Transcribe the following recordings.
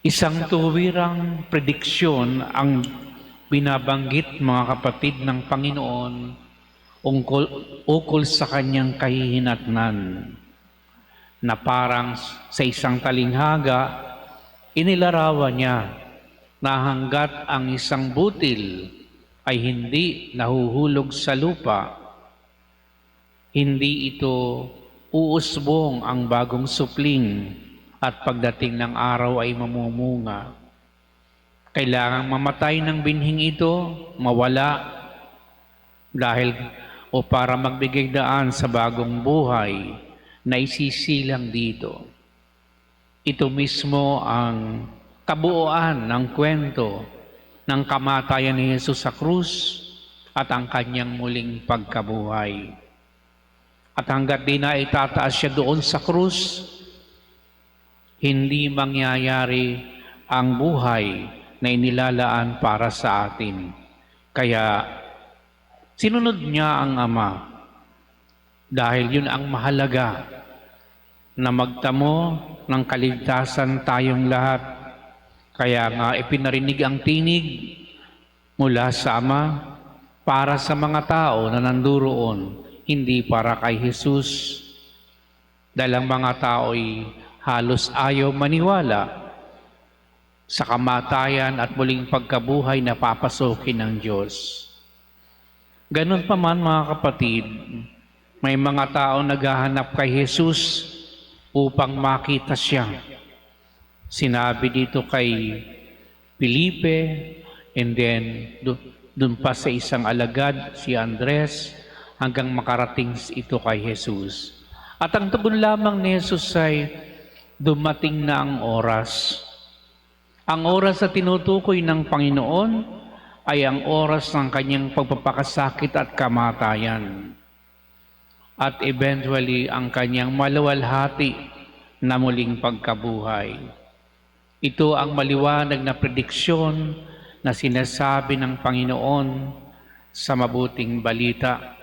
Isang tuwirang prediksyon ang binabanggit mga kapatid ng Panginoon ukol sa kanyang kahihinatnan na parang sa isang talinghaga, inilarawan niya na hanggat ang isang butil ay hindi nahuhulog sa lupa, hindi ito uusbong ang bagong supling at pagdating ng araw ay mamumunga. Kailangang mamatay ng binhing ito, mawala, dahil o para magbigay daan sa bagong buhay na isisilang dito. Ito mismo ang kabuuan ng kwento ng kamatayan ni Jesus sa krus at ang kanyang muling pagkabuhay. At hanggat di na itataas siya doon sa krus, hindi mangyayari ang buhay na inilalaan para sa atin. Kaya sinunod niya ang Ama dahil yun ang mahalaga na magtamo ng kaligtasan tayong lahat. Kaya nga ipinarinig ang tinig mula sa Ama para sa mga tao na nanduroon, hindi para kay Jesus. Dahil ang mga tao'y halos ayaw maniwala sa kamatayan at muling pagkabuhay na papasokin ng Diyos. Ganun pa man mga kapatid, may mga tao naghahanap kay Jesus upang makita siya. Sinabi dito kay Felipe, and then dun pa sa isang alagad, si Andres, hanggang makarating ito kay Jesus. At ang tugon lamang ni Jesus ay, dumating na ang oras. Ang oras na tinutukoy ng Panginoon ay ang oras ng kanyang pagpapakasakit at kamatayan. At eventually, ang kanyang maluwalhati na muling pagkabuhay. Ito ang maliwanag na prediksyon na sinasabi ng Panginoon sa mabuting balita.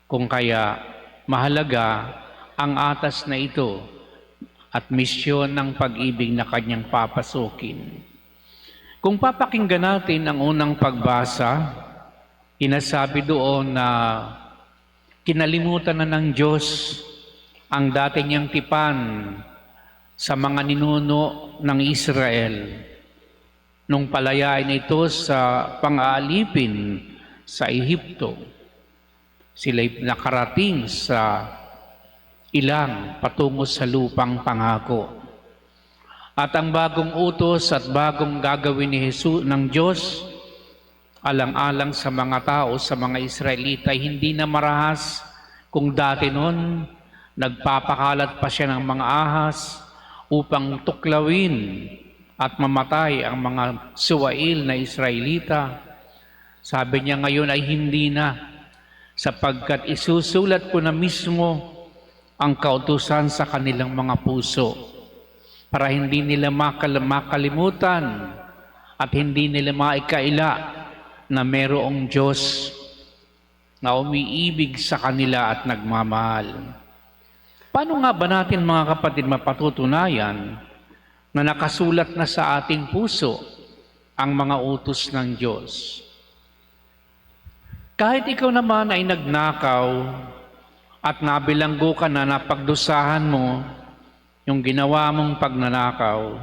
Kung kaya mahalaga ang atas na ito at misyon ng pag-ibig na kanyang papasukin. Kung papakinggan natin ang unang pagbasa, inasabi doon na kinalimutan na ng Diyos ang dati niyang tipan sa mga ninuno ng Israel nung palayain ito sa pang-aalipin sa Ehipto. Sila'y nakarating sa ilang patungo sa lupang pangako. At ang bagong utos at bagong gagawin ni Jesus ng Diyos, alang-alang sa mga tao, sa mga Israelita, hindi na marahas kung dati noon nagpapakalat pa siya ng mga ahas upang tuklawin at mamatay ang mga suwail na Israelita. Sabi niya ngayon ay hindi na, sapagkat isusulat ko na mismo ang kautusan sa kanilang mga puso para hindi nila makalimutan at hindi nila maikaila na mayroong Diyos na umiibig sa kanila at nagmamahal. Paano nga ba natin mga kapatid mapatutunayan na nakasulat na sa ating puso ang mga utos ng Diyos? Kahit ikaw naman ay nagnakaw at nabilanggo ka na napagdusahan mo yung ginawa mong pagnanakaw,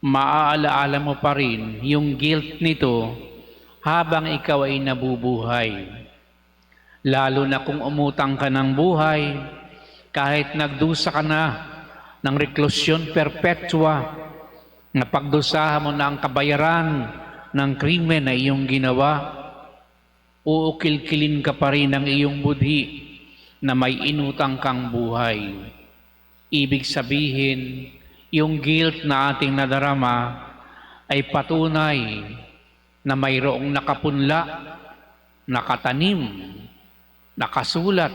maaalaala mo pa rin yung guilt nito habang ikaw ay nabubuhay. Lalo na kung umutang ka ng buhay, kahit nagdusa ka na ng reklusyon perpetua, napagdusahan mo na ang kabayaran ng krimen na iyong ginawa, uukil-kilin ka pa rin ng iyong budhi na may inutang kang buhay. Ibig sabihin, yung guilt na ating nadarama ay patunay na mayroong nakapunla, nakatanim, nakasulat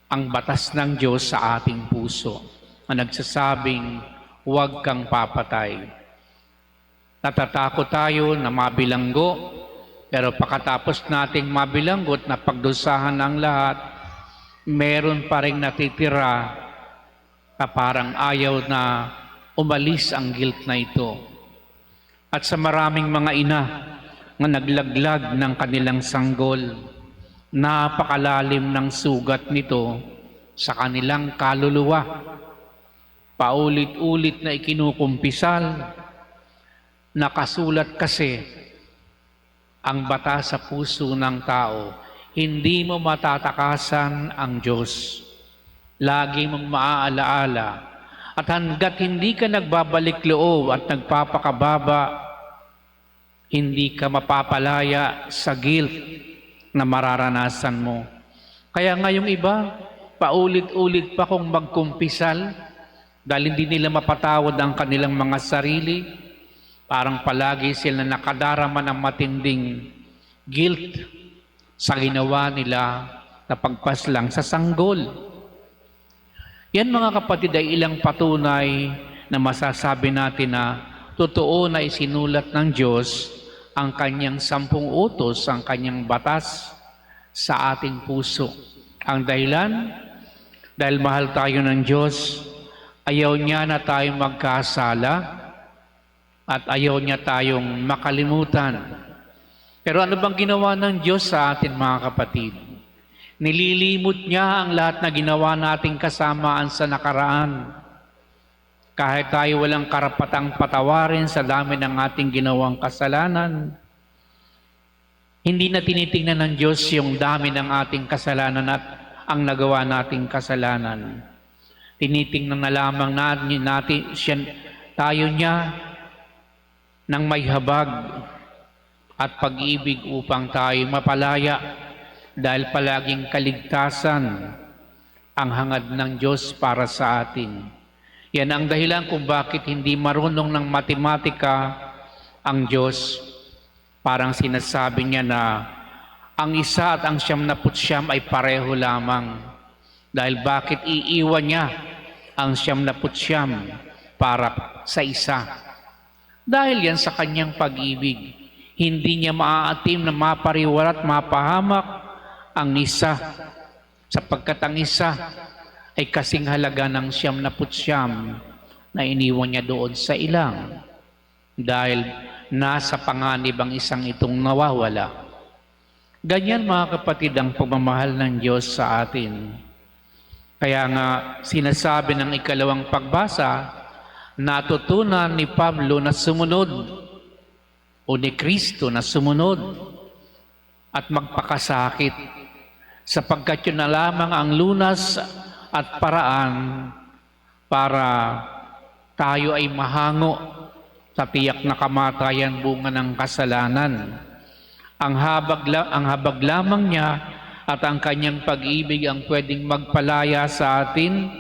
ang batas ng Diyos sa ating puso na nagsasabing, huwag kang papatay. Natatakot tayo na mabilanggo, pero pagkatapos nating mabilanggot na pagdusahan ng lahat, meron pa rin natitira na parang ayaw na umalis ang guilt na ito. At sa maraming mga ina na naglaglag ng kanilang sanggol, napakalalim ng sugat nito sa kanilang kaluluwa. Paulit-ulit na ikinukumpisal, nakasulat kasi ang batas sa puso ng tao, hindi mo matatakasan ang Diyos. Lagi mong maaalaala. At hanggat hindi ka nagbabalik loob at nagpapakababa, hindi ka mapapalaya sa guilt na mararanasan mo. Kaya ngayong iba, paulit-ulit pa kung magkumpisal dahil hindi nila mapatawad ang kanilang mga sarili. Parang palagi sila nakadarama ng matinding guilt sa ginawa nila na pagpaslang sa sanggol. Yan mga kapatid ay ilang patunay na masasabi natin na totoo na isinulat ng Diyos ang kanyang 10 utos, ang kanyang batas sa ating puso. Ang dahilan, dahil mahal tayo ng Diyos, ayaw niya na tayong magkasala at ayaw niya tayong makalimutan. Pero ano bang ginawa ng Diyos sa atin mga kapatid? Nililimot niya ang lahat na ginawa nating kasamaan sa nakaraan. Kahit tayo walang karapatang patawarin sa dami ng ating ginawang kasalanan, hindi na tinitingnan ng Diyos yung dami ng ating kasalanan at ang nagawa nating kasalanan. Tinitingnan na lamang natin tayo niya ng may habag at pag-ibig upang tayo mapalaya dahil palaging kaligtasan ang hangad ng Diyos para sa atin. Yan ang dahilan kung bakit hindi marunong ng matematika ang Diyos. Parang sinasabi niya na ang 1 at ang 99 ay pareho lamang. Dahil bakit iiwan niya ang 99 para sa 1? Dahil yan sa kanyang pag-ibig. Hindi niya maaatim na mapariwara at mapahamak ang 1, sapagkat ang 1 ay kasing halaga ng 99 na iniwan niya doon sa ilang. Dahil nasa panganib ang isang itong nawawala. Ganyan mga kapatid ang pagmamahal ng Diyos sa atin. Kaya nga sinasabi ng 2 pagbasa, natutunan ni Pablo na sumunod o ni Kristo na sumunod at magpakasakit sapagkat yun na lamang ang lunas at paraan para tayo ay mahango sa tiyak na kamatayan bunga ng kasalanan. Ang habag lamang niya at ang kanyang pag-ibig ang pwedeng magpalaya sa atin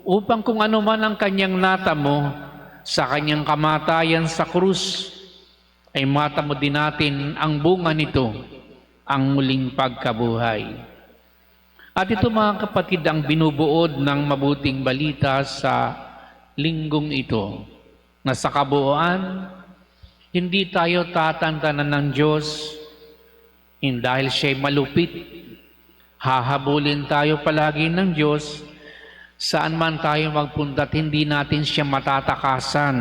upang kung ano man ang kanyang natamo sa kanyang kamatayan sa krus, ay matamo din natin ang bunga nito, ang muling pagkabuhay. At ito mga kapatid ang binubuod ng mabuting balita sa linggong ito, na sa kabuuan, hindi tayo tatantanan ng Diyos dahil siya'y malupit. Hahabulin tayo palagi ng Diyos saan man tayo magpunta at hindi natin siya matatakasan.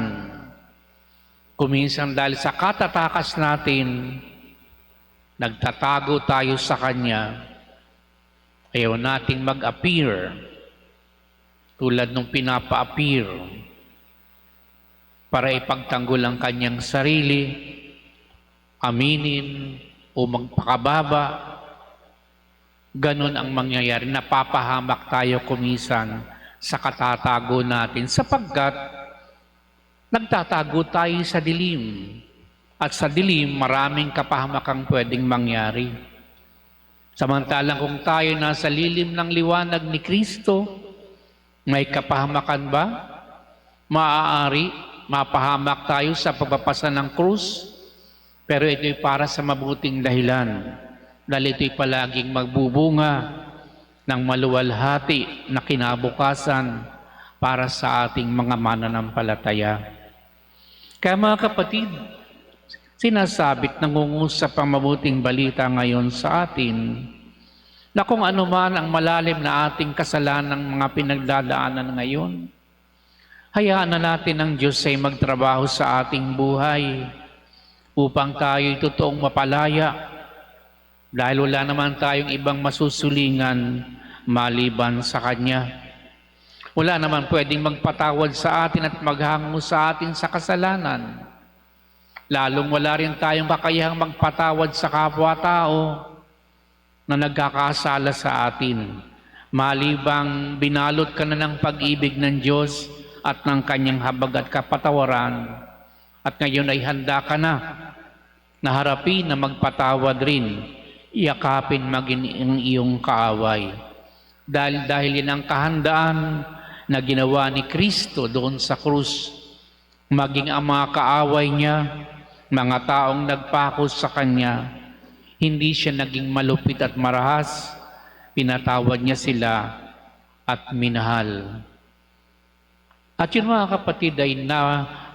Kuminsan dahil sa katatakas natin, nagtatago tayo sa Kanya. Ayaw nating mag-appear tulad nung pinapa-appear para ipagtanggol ang kanyang sarili, aminin o magpakababa. Ganon ang mangyayari. Napapahamak tayo kumisan sa katatago natin sapagkat nagtatago tayo sa dilim. At sa dilim, maraming kapahamakang pwedeng mangyari. Samantalang kung tayo nasa lilim ng liwanag ni Kristo, may kapahamakan ba? Maaari, mapahamak tayo sa pagpapasa ng krus, pero ito'y para sa mabuting dahilan. Dahil ito'y palaging magbubunga ng maluwalhati na kinabukasan para sa ating mga mananampalataya. Kaya mga kapatid, sinasabit, nangungusap ang mabuting balita ngayon sa atin na kung ano man ang malalim na ating kasalanang mga pinagdadaanan ngayon, Hayaan na natin ang Diyos ay magtrabaho sa ating buhay upang tayo'y totoong mapalaya dahil wala naman tayong ibang masusulingan maliban sa Kanya. Wala naman pwedeng magpatawad sa atin at maghango sa atin sa kasalanan. Lalong wala rin tayong kakayahang magpatawad sa kapwa-tao na nagkakasala sa atin. Malibang binalot ka na ng pag-ibig ng Diyos at ng Kanyang habag at kapatawaran, at ngayon ay handa ka na harapin na magpatawad rin, iyakapin maging ang iyong kaaway. Dahil yan ang kahandaan na ginawa ni Kristo doon sa krus, maging ang mga kaaway niya, mga taong nagpako sa Kanya, hindi siya naging malupit at marahas, pinatawad niya sila at minahal. At yun mga kapatid ay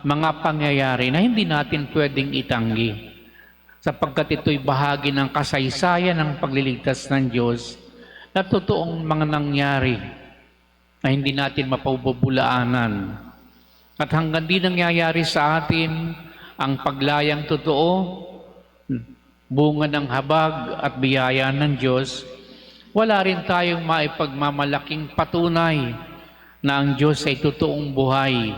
mga pangyayari na hindi natin pwedeng itanggi, sapagkat ito'y bahagi ng kasaysayan ng pagliligtas ng Diyos na totoong mga nangyari na hindi natin mapabubulaanan. At hanggang di nangyayari sa atin ang paglayang totoo, bunga ng habag at biyaya ng Diyos, wala rin tayong maipagmamalaking patunay na ang Diyos ay totoong buhay.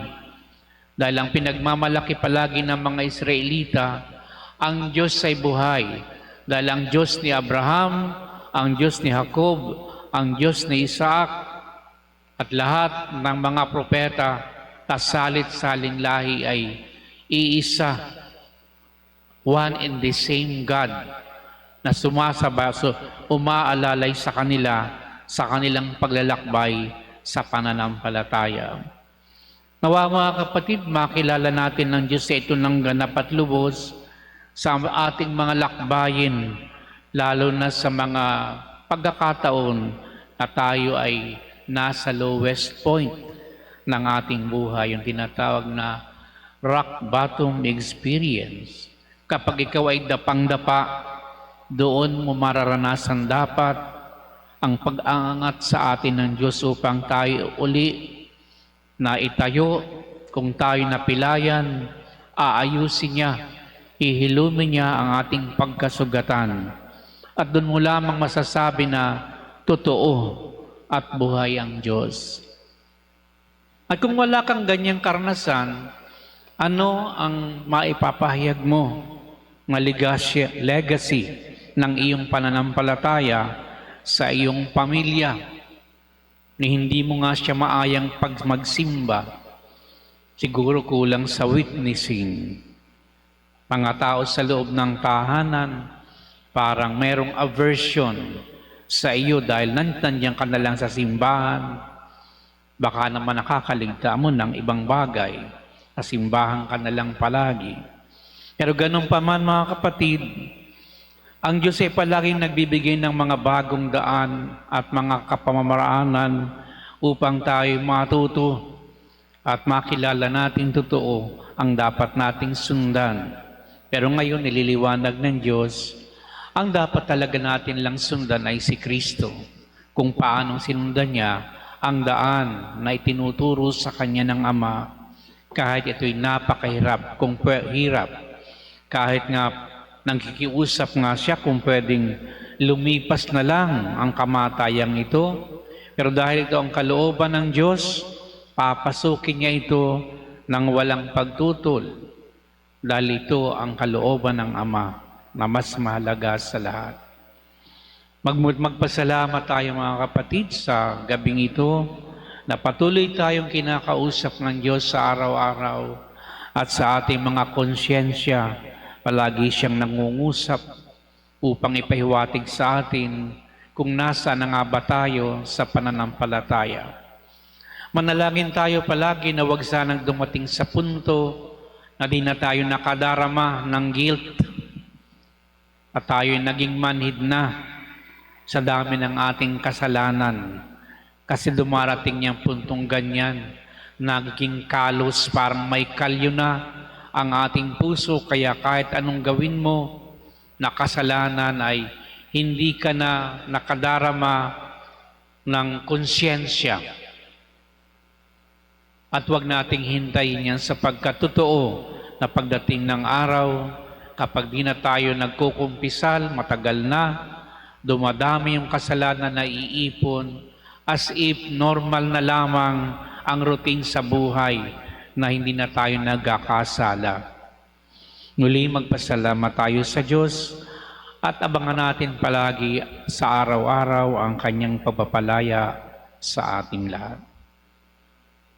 Dahil ang pinagmamalaki palagi ng mga Israelita, ang Diyos ay buhay. Dahil ang Diyos ni Abraham, ang Diyos ni Jacob, ang Diyos ni Isaac, at lahat ng mga propeta, kasalit-saling lahi ay iisa, one and the same God na sumasabaso, umaalalay sa kanila sa kanilang paglalakbay sa pananampalataya. Nawa mga kapatid, makilala natin ng Diyos sa ito ng ganap at lubos sa ating mga lakbayin, lalo na sa mga pagkakataon na tayo ay nasa lowest point ng ating buhay, yung tinatawag na rock bottom experience. Kapag ikaw ay dapang-dapa, doon mo mararanasan dapat ang pag-aangat sa atin ng Diyos upang tayo uli na itayo. Kung tayo napilayan, aayusin niya, hihilumin niya ang ating pagkasugatan. At doon mo lamang masasabi na totoo at buhay ang Diyos. At kung wala kang ganyang karanasan, ano ang maipapahayag mo na legacy ng iyong pananampalataya sa iyong pamilya ni hindi mo nga siya maayang pag magsimba? Siguro kulang sa witnessing. Mga tao sa loob ng tahanan, parang merong aversion sa iyo dahil nandiyan ka na lang sa simbahan. Baka naman nakakaligtaan mo ng ibang bagay. Sa simbahan ka na lang palagi. Pero ganun pa man mga kapatid, ang Diyos ay palaging nagbibigay ng mga bagong daan at mga kapamamaraanan upang tayo matuto at makilala natin totoo ang dapat nating sundan. Pero ngayon nililiwanag ng Diyos, ang dapat talaga natin lang sundan ay si Kristo. Kung paanong sinundan niya ang daan na itinuturo sa Kanya ng Ama, kahit ito'y napakahirap, hirap, kahit nga nangkikiusap nga siya kung pwedeng lumipas na lang ang kamatayang ito. Pero dahil ito ang kalooban ng Diyos, papasukin niya ito ng walang pagtutol. Dahil ito ang kalooban ng Ama na mas mahalaga sa lahat. Magpasalamat tayo mga kapatid sa gabing ito na patuloy tayong kinakausap ng Diyos sa araw-araw at sa ating mga konsyensya. Palagi siyang nangungusap upang ipahiwatig sa atin kung nasa na nga ba tayo sa pananampalataya. Manalangin tayo palagi na wag sanang dumating sa punto na di na tayo nakadarama ng guilt at tayo'y naging manhid na sa dami ng ating kasalanan. Kasi dumarating niyang puntong ganyan, naging kalos, parang may kalyo na ang ating puso, kaya kahit anong gawin mo na kasalanan ay hindi ka na nakadarama ng konsyensya. At huwag nating hintayin yan sapagkat totoo na pagdating ng araw, kapag di na tayo nagkukumpisal, matagal na, dumadami yung kasalanan na iipon as if normal na lamang ang routine sa buhay na hindi na tayo nagkakasala. Muli magpasalamat tayo sa Diyos at abangan natin palagi sa araw-araw ang kanyang pagpapalaya sa ating lahat.